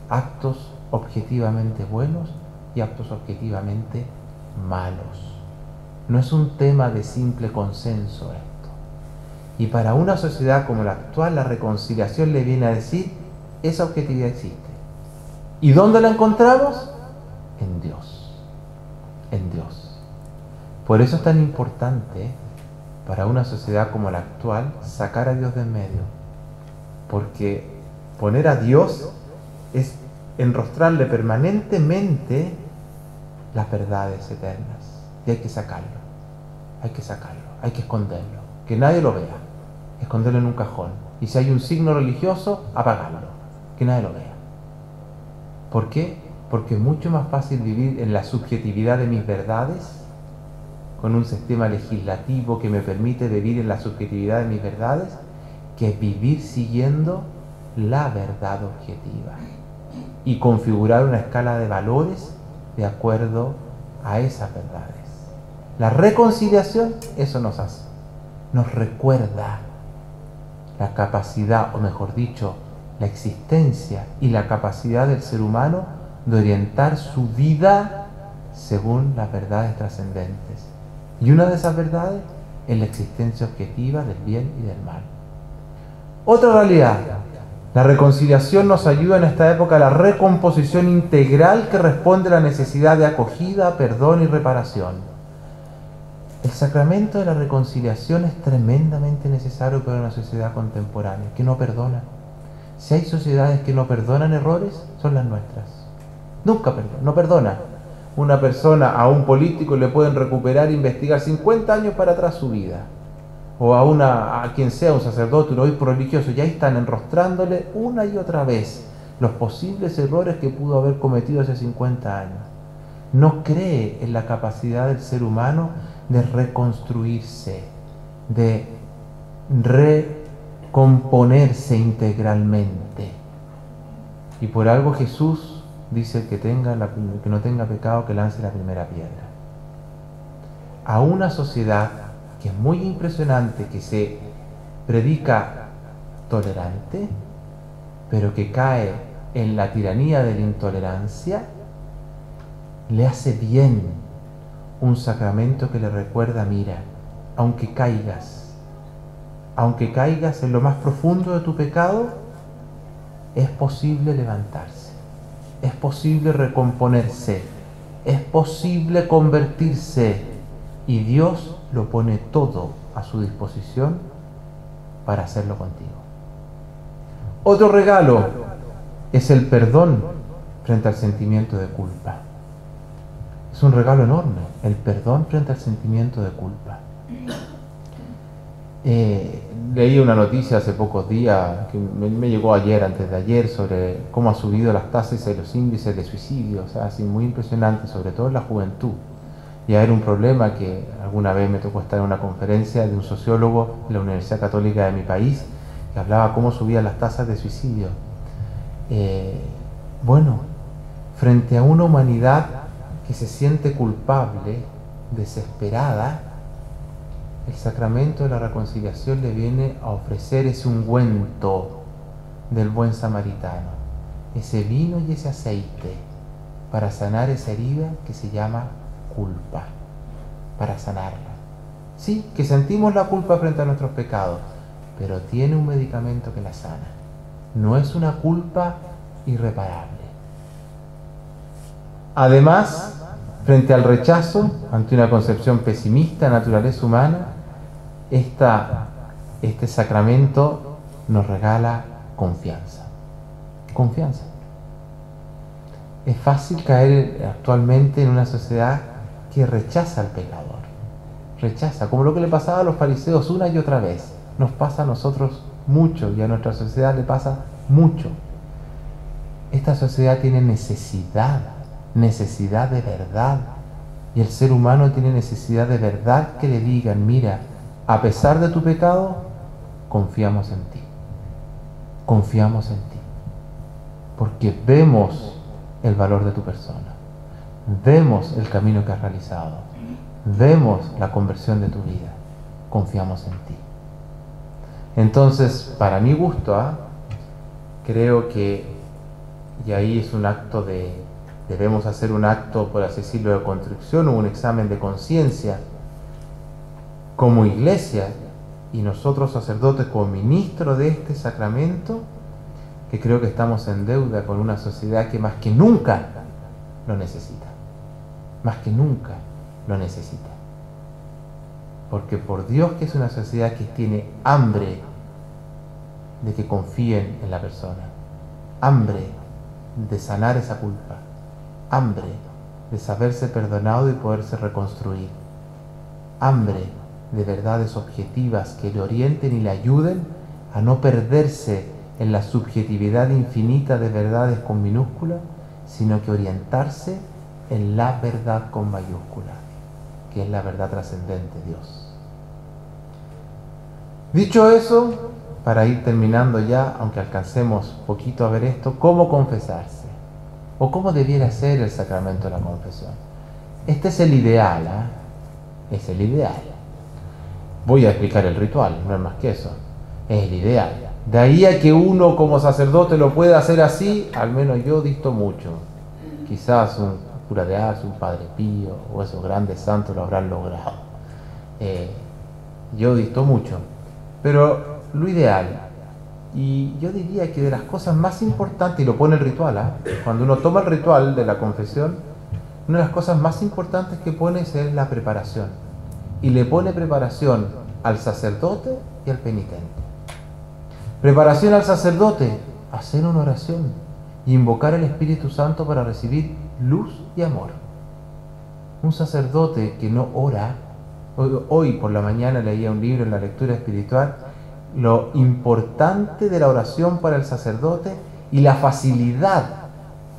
actos objetivamente buenos y actos objetivamente malos. No es un tema de simple consenso esto. Y para una sociedad como la actual, la reconciliación le viene a decir, esa objetividad existe. ¿Y dónde la encontramos? En Dios. En Dios. Por eso es tan importante para una sociedad como la actual sacar a Dios de en medio, porque poner a Dios es enrostrarle permanentemente las verdades eternas, y hay que sacarlo, hay que esconderlo, que nadie lo vea, esconderlo en un cajón, y si hay un signo religioso, apagarlo, que nadie lo vea. ¿Por qué? Porque es mucho más fácil vivir en la subjetividad de mis verdades, con un sistema legislativo que me permite vivir en la subjetividad de mis verdades, que vivir siguiendo la verdad objetiva y configurar una escala de valores de acuerdo a esas verdades. La reconciliación eso nos hace, nos recuerda la capacidad, o mejor dicho, la existencia y la capacidad del ser humano de orientar su vida según las verdades trascendentes. Y una de esas verdades es la existencia objetiva del bien y del mal. Otra realidad, la reconciliación nos ayuda en esta época a la recomposición integral que responde a la necesidad de acogida, perdón y reparación. El sacramento de la reconciliación es tremendamente necesario para una sociedad contemporánea que no perdona. Si hay sociedades que no perdonan errores, son las nuestras. Nunca perdona, no perdona. Una persona, a un político le pueden recuperar e investigar 50 años para atrás su vida. O a quien sea, un sacerdote, un obispo religioso, ya están enrostrándole una y otra vez los posibles errores que pudo haber cometido hace 50 años. No cree en la capacidad del ser humano de reconstruirse, de recomponerse integralmente. Y por algo Jesús dice que no tenga pecado, que lance la primera piedra. A una sociedad que es muy impresionante, que se predica tolerante, pero que cae en la tiranía de la intolerancia, le hace bien un sacramento que le recuerda: mira, aunque caigas en lo más profundo de tu pecado, es posible levantarse, es posible recomponerse, es posible convertirse, y Dios lo pone todo a su disposición para hacerlo contigo. Otro regalo es el perdón frente al sentimiento de culpa. Es un regalo enorme, el perdón frente al sentimiento de culpa. Leí una noticia hace pocos días, que me llegó ayer, antes de ayer, sobre cómo ha subido las tasas y los índices de suicidio, o sea, así muy impresionante, sobre todo en la juventud. Y era un problema que alguna vez me tocó estar en una conferencia de un sociólogo de la Universidad Católica de mi país, que hablaba cómo subían las tasas de suicidio. Bueno, frente a una humanidad que se siente culpable, desesperada, el sacramento de la reconciliación le viene a ofrecer ese ungüento del buen samaritano, ese vino y ese aceite para sanar esa herida que se llama culpa, para sanarla. Sí, que sentimos la culpa frente a nuestros pecados, pero tiene un medicamento que la sana. No es una culpa irreparable. Además, frente al rechazo, ante una concepción pesimista de la naturaleza humana, este sacramento nos regala confianza. Confianza. Es fácil caer actualmente en una sociedad que rechaza al pecador. Rechaza, como lo que le pasaba a los fariseos una y otra vez. Nos pasa a nosotros mucho y a nuestra sociedad le pasa mucho. Esta sociedad tiene necesidad de verdad. Y el ser humano tiene necesidad de verdad que le digan: mira, a pesar de tu pecado, confiamos en ti. Confiamos en ti. Porque vemos el valor de tu persona. Vemos el camino que has realizado. Vemos la conversión de tu vida. Confiamos en ti. Entonces, para mi gusto, creo que, y ahí es un acto debemos hacer un acto, por así decirlo, de contrición o un examen de conciencia como iglesia y nosotros sacerdotes como ministros de este sacramento, que creo que estamos en deuda con una sociedad que más que nunca lo necesita. Más que nunca lo necesita. Porque por Dios que es una sociedad que tiene hambre de que confíen en la persona, hambre de sanar esa culpa, hambre de saberse perdonado y poderse reconstruir, hambre de verdades objetivas que le orienten y le ayuden a no perderse en la subjetividad infinita de verdades con minúscula, sino que orientarse en la verdad con mayúscula, que es la verdad trascendente, Dios. Dicho eso, para ir terminando ya, aunque alcancemos poquito a ver esto, ¿cómo confesarse? O cómo debiera ser el sacramento de la confesión. Este es el ideal, es el ideal. Voy a explicar el ritual, no es más que eso. Es el ideal. De ahí a que uno como sacerdote lo pueda hacer así, al menos yo disto mucho. Quizás un cura de Ars, un Padre Pío o esos grandes santos lo habrán logrado. Yo disto mucho. Pero lo ideal Y yo diría que de las cosas más importantes, y lo pone el ritual, cuando uno toma el ritual de la confesión, una de las cosas más importantes que pone es la preparación. Y le pone preparación al sacerdote y al penitente. Preparación al sacerdote, hacer una oración y invocar el Espíritu Santo para recibir luz y amor. Un sacerdote que no ora, hoy por la mañana leía un libro en la lectura espiritual, lo importante de la oración para el sacerdote y la facilidad,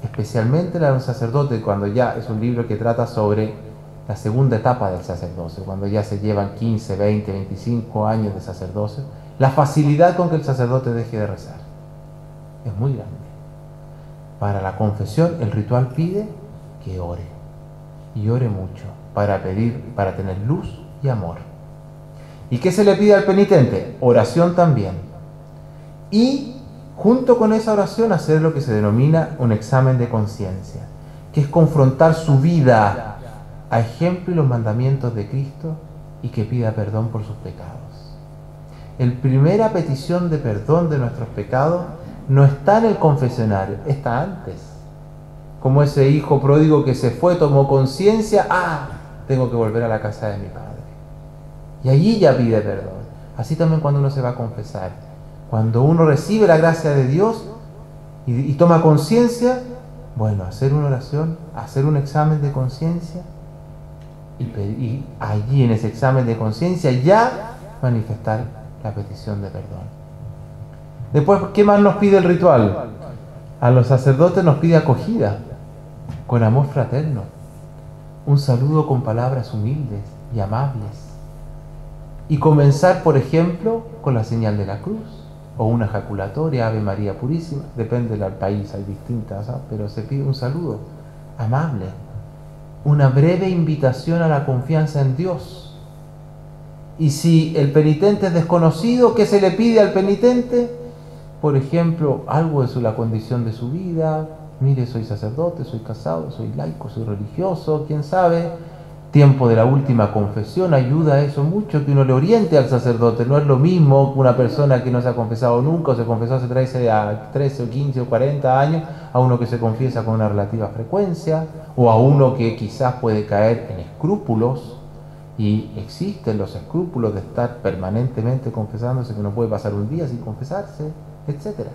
especialmente la de un sacerdote, cuando ya es un libro que trata sobre la segunda etapa del sacerdocio, cuando ya se llevan 15, 20, 25 años de sacerdocio, la facilidad con que el sacerdote deje de rezar es muy grande. Para la confesión, el ritual pide que ore, y ore mucho, para tener luz y amor. ¿Y qué se le pide al penitente? Oración también. Y junto con esa oración hacer lo que se denomina un examen de conciencia, que es confrontar su vida a ejemplo y los mandamientos de Cristo y que pida perdón por sus pecados. La primera petición de perdón de nuestros pecados no está en el confesionario, está antes. Como ese hijo pródigo que se fue, tomó conciencia, tengo que volver a la casa de mi padre. Y allí ya pide perdón. Así también cuando uno se va a confesar. Cuando uno recibe la gracia de Dios y toma conciencia, bueno, hacer una oración, hacer un examen de conciencia y allí en ese examen de conciencia ya manifestar la petición de perdón. Después, ¿qué más nos pide el ritual? A los sacerdotes nos pide acogida, con amor fraterno, un saludo con palabras humildes y amables. Y comenzar, por ejemplo, con la señal de la cruz, o una ejaculatoria, Ave María Purísima, depende del país, hay distintas, pero se pide un saludo amable, una breve invitación a la confianza en Dios. Y si el penitente es desconocido, ¿qué se le pide al penitente? Por ejemplo, algo de la condición de su vida. Mire, soy sacerdote, soy casado, soy laico, soy religioso, quién sabe. Tiempo de la última confesión, ayuda a eso mucho, que uno le oriente al sacerdote. No es lo mismo que una persona que no se ha confesado nunca o se confesó hace 13 o 15 o 40 años a uno que se confiesa con una relativa frecuencia, o a uno que quizás puede caer en escrúpulos, y existen los escrúpulos de estar permanentemente confesándose, que no puede pasar un día sin confesarse, etc.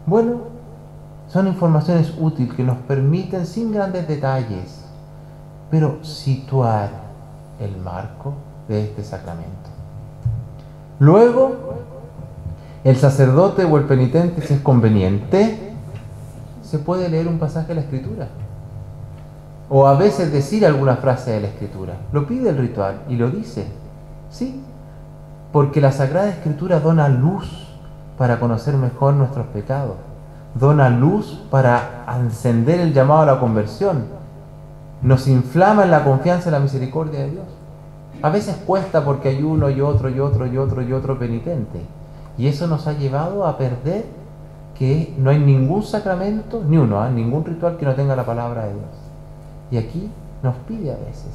Bueno, son informaciones útiles que nos permiten, sin grandes detalles, pero situar el marco de este sacramento. Luego, el sacerdote o el penitente, si es conveniente, se puede leer un pasaje de la Escritura, o a veces decir alguna frase de la Escritura. Lo pide el ritual y lo dice, sí, porque la Sagrada Escritura dona luz para conocer mejor nuestros pecados, dona luz para encender el llamado a la conversión, nos inflama en la confianza en la misericordia de Dios. A veces cuesta porque hay uno y otro y otro y otro y otro penitente, y eso nos ha llevado a perder que no hay ningún sacramento, ni uno, ningún ritual que no tenga la palabra de Dios. Y aquí nos pide a veces,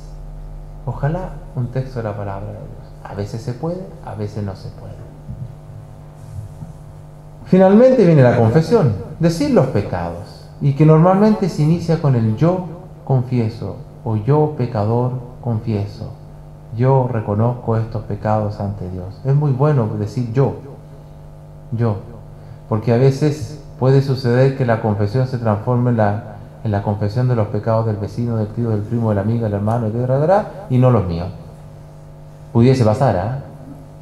ojalá un texto de la palabra de Dios. A veces se puede, a veces no se puede. Finalmente viene la confesión, decir los pecados, y que normalmente se inicia con el yo confieso, o yo pecador confieso, yo reconozco estos pecados ante Dios. Es muy bueno decir yo, porque a veces puede suceder que la confesión se transforme en la confesión de los pecados del vecino, del tío, del primo, del amigo, del hermano, etc., y no los míos. Pudiese pasar,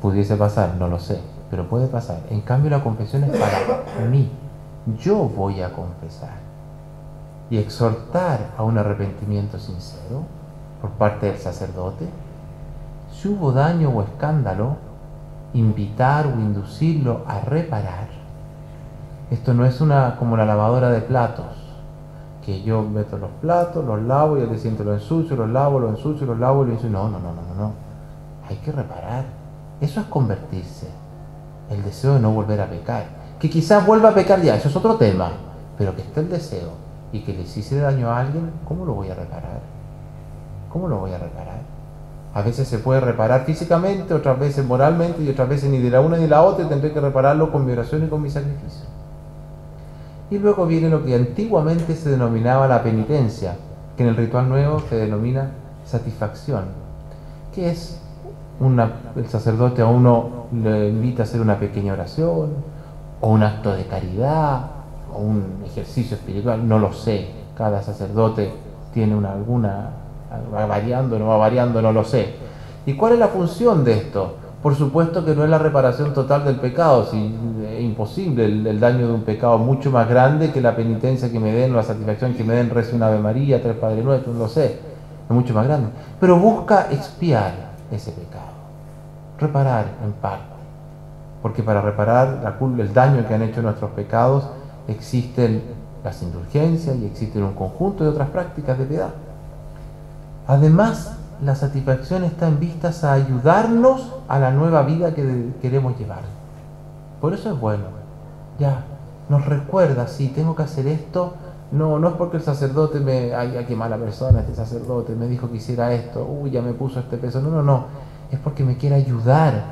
pudiese pasar, no lo sé, pero puede pasar. En cambio, la confesión es para mí. Yo voy a confesar y exhortar a un arrepentimiento sincero por parte del sacerdote. Si hubo daño o escándalo, invitar o inducirlo a reparar. Esto no es como la lavadora de platos, que yo meto los platos, los lavo y al día siguiente los ensucio, los lavo, los ensucio, los lavo y los ensucio. No. Hay que reparar. Eso es convertirse. El deseo de no volver a pecar. Que quizás vuelva a pecar ya, eso es otro tema, pero que esté el deseo y que le hiciese daño a alguien, ¿cómo lo voy a reparar? ¿Cómo lo voy a reparar? A veces se puede reparar físicamente, otras veces moralmente y otras veces ni de la una ni de la otra, y tendré que repararlo con mi oración y con mi sacrificio. Y luego viene lo que antiguamente se denominaba la penitencia, que en el ritual nuevo se denomina satisfacción, que es el sacerdote a uno le invita a hacer una pequeña oración, o un acto de caridad, o un ejercicio espiritual, no lo sé, cada sacerdote tiene alguna, va variando, no va variando, no lo sé. ¿Y cuál es la función de esto? Por supuesto que no es la reparación total del pecado, si es imposible, el daño de un pecado mucho más grande que la penitencia que me den, la satisfacción que me den, rezo una Ave María, 3 Padre Nuestro, no lo sé, es mucho más grande. Pero busca expiar ese pecado, reparar en parte, porque para reparar el daño que han hecho nuestros pecados existen las indulgencias y existen un conjunto de otras prácticas de piedad. Además, la satisfacción está en vistas a ayudarnos a la nueva vida que queremos llevar. Por eso es bueno. Ya, nos recuerda, sí, tengo que hacer esto. No es porque el sacerdote ay, qué mala persona este sacerdote, me dijo que hiciera esto, ya me puso este peso. No. Es porque me quiere ayudar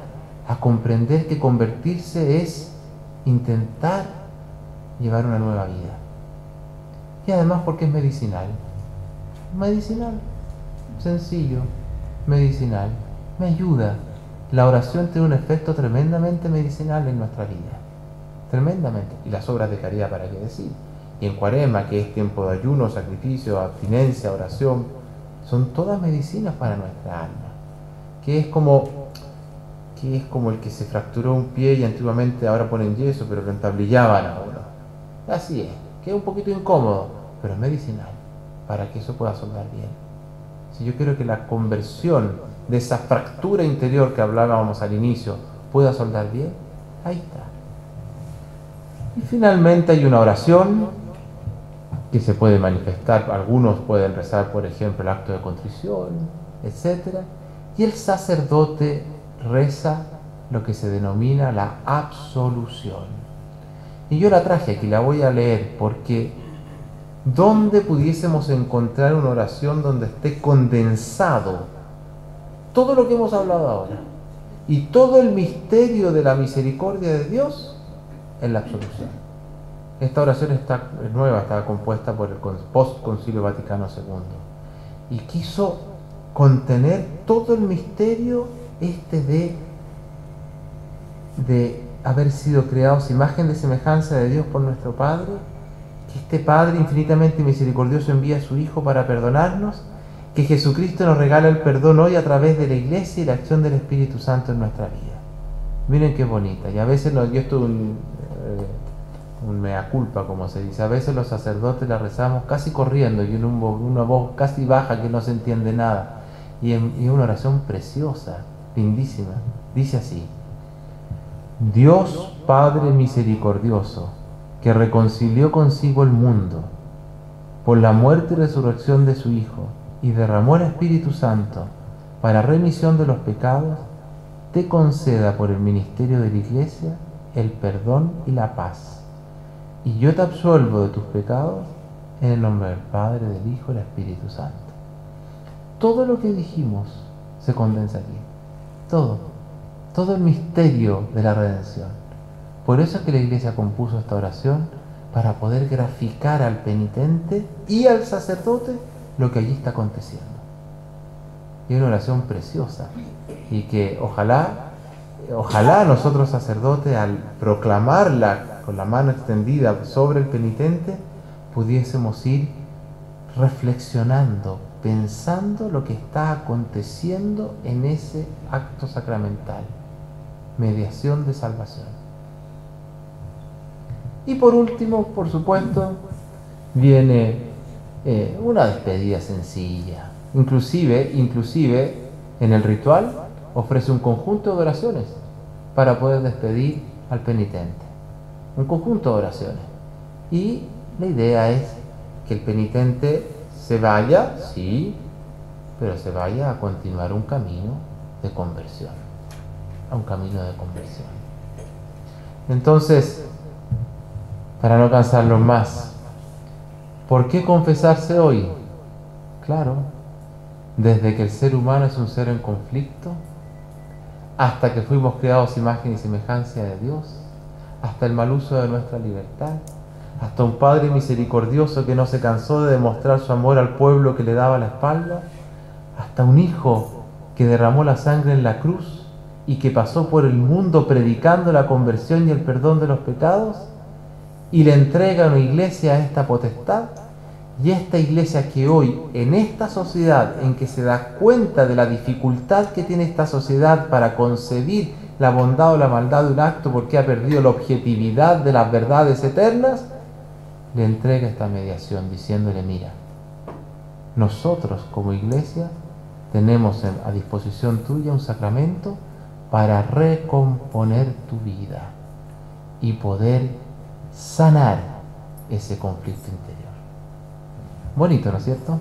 a comprender que convertirse es intentar llevar una nueva vida. Y además porque es medicinal. Medicinal. Sencillo, medicinal, me ayuda. La oración tiene un efecto tremendamente medicinal en nuestra vida, tremendamente. Y las obras de caridad, para qué decir. Y en Cuaresma, que es tiempo de ayuno, sacrificio, abstinencia, oración, son todas medicinas para nuestra alma. Que es como el que se fracturó un pie y antiguamente ahora ponen yeso, pero lo entablillaban a uno. Así es, que es un poquito incómodo, pero es medicinal, para que eso pueda soldar bien. Si yo quiero que la conversión de esa fractura interior que hablábamos al inicio pueda soldar bien, ahí está. Y finalmente hay una oración que se puede manifestar. Algunos pueden rezar, por ejemplo, el acto de contrición, etc. Y el sacerdote reza lo que se denomina la absolución. Y yo la traje aquí, la voy a leer porque ¿dónde pudiésemos encontrar una oración donde esté condensado todo lo que hemos hablado ahora y todo el misterio de la misericordia de Dios en la absolución? Esta oración está nueva, estaba compuesta por el post-Concilio Vaticano II y quiso contener todo el misterio de haber sido creados imagen de semejanza de Dios por nuestro Padre, que este Padre infinitamente misericordioso envía a su Hijo para perdonarnos, que Jesucristo nos regala el perdón hoy a través de la Iglesia y la acción del Espíritu Santo en nuestra vida. Miren qué bonita. Y a veces, yo esto es un mea culpa, como se dice, a veces los sacerdotes la rezamos casi corriendo y en una voz casi baja que no se entiende nada. Y es una oración preciosa, lindísima. Dice así: Dios Padre misericordioso, que reconcilió consigo el mundo por la muerte y resurrección de su Hijo y derramó el Espíritu Santo para remisión de los pecados, te conceda por el ministerio de la Iglesia el perdón y la paz. Y yo te absuelvo de tus pecados en el nombre del Padre, del Hijo y del Espíritu Santo. Todo lo que dijimos se condensa aquí. Todo el misterio de la redención. Por eso es que la Iglesia compuso esta oración, para poder graficar al penitente y al sacerdote lo que allí está aconteciendo. Y es una oración preciosa, y que ojalá nosotros sacerdotes, al proclamarla con la mano extendida sobre el penitente, pudiésemos ir reflexionando, pensando lo que está aconteciendo en ese acto sacramental, mediación de salvación. Y por último, por supuesto, viene una despedida sencilla. Inclusive en el ritual ofrece un conjunto de oraciones para poder despedir al penitente. Un conjunto de oraciones. Y la idea es que el penitente se vaya, sí, pero se vaya a continuar un camino de conversión. A un camino de conversión. Entonces, para no cansarlos más, ¿por qué confesarse hoy? Claro, desde que el ser humano es un ser en conflicto, hasta que fuimos creados imagen y semejanza de Dios, hasta el mal uso de nuestra libertad, hasta un Padre misericordioso que no se cansó de demostrar su amor al pueblo que le daba la espalda, hasta un Hijo que derramó la sangre en la cruz y que pasó por el mundo predicando la conversión y el perdón de los pecados, y le entrega a una iglesia esta potestad. Y esta iglesia que hoy, en esta sociedad en que se da cuenta de la dificultad que tiene esta sociedad para concebir la bondad o la maldad de un acto porque ha perdido la objetividad de las verdades eternas, le entrega esta mediación diciéndole: mira, nosotros como iglesia tenemos a disposición tuya un sacramento para recomponer tu vida y poder sanar ese conflicto interior. Bonito, ¿no es cierto?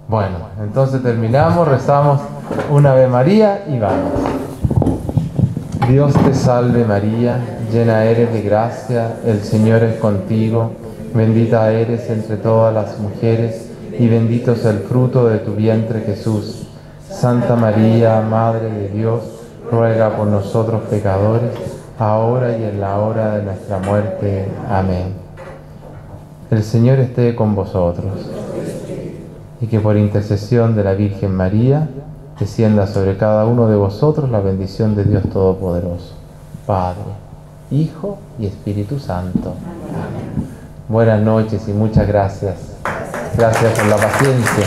Bueno, entonces terminamos, rezamos una Ave María y vamos. Dios te salve María, llena eres de gracia, el Señor es contigo, bendita eres entre todas las mujeres y bendito es el fruto de tu vientre Jesús. Santa María, Madre de Dios, ruega por nosotros pecadores, ahora y en la hora de nuestra muerte. Amén. El Señor esté con vosotros, y que por intercesión de la Virgen María descienda sobre cada uno de vosotros la bendición de Dios Todopoderoso, Padre, Hijo y Espíritu Santo. Amén. Buenas noches y muchas gracias. Gracias por la paciencia.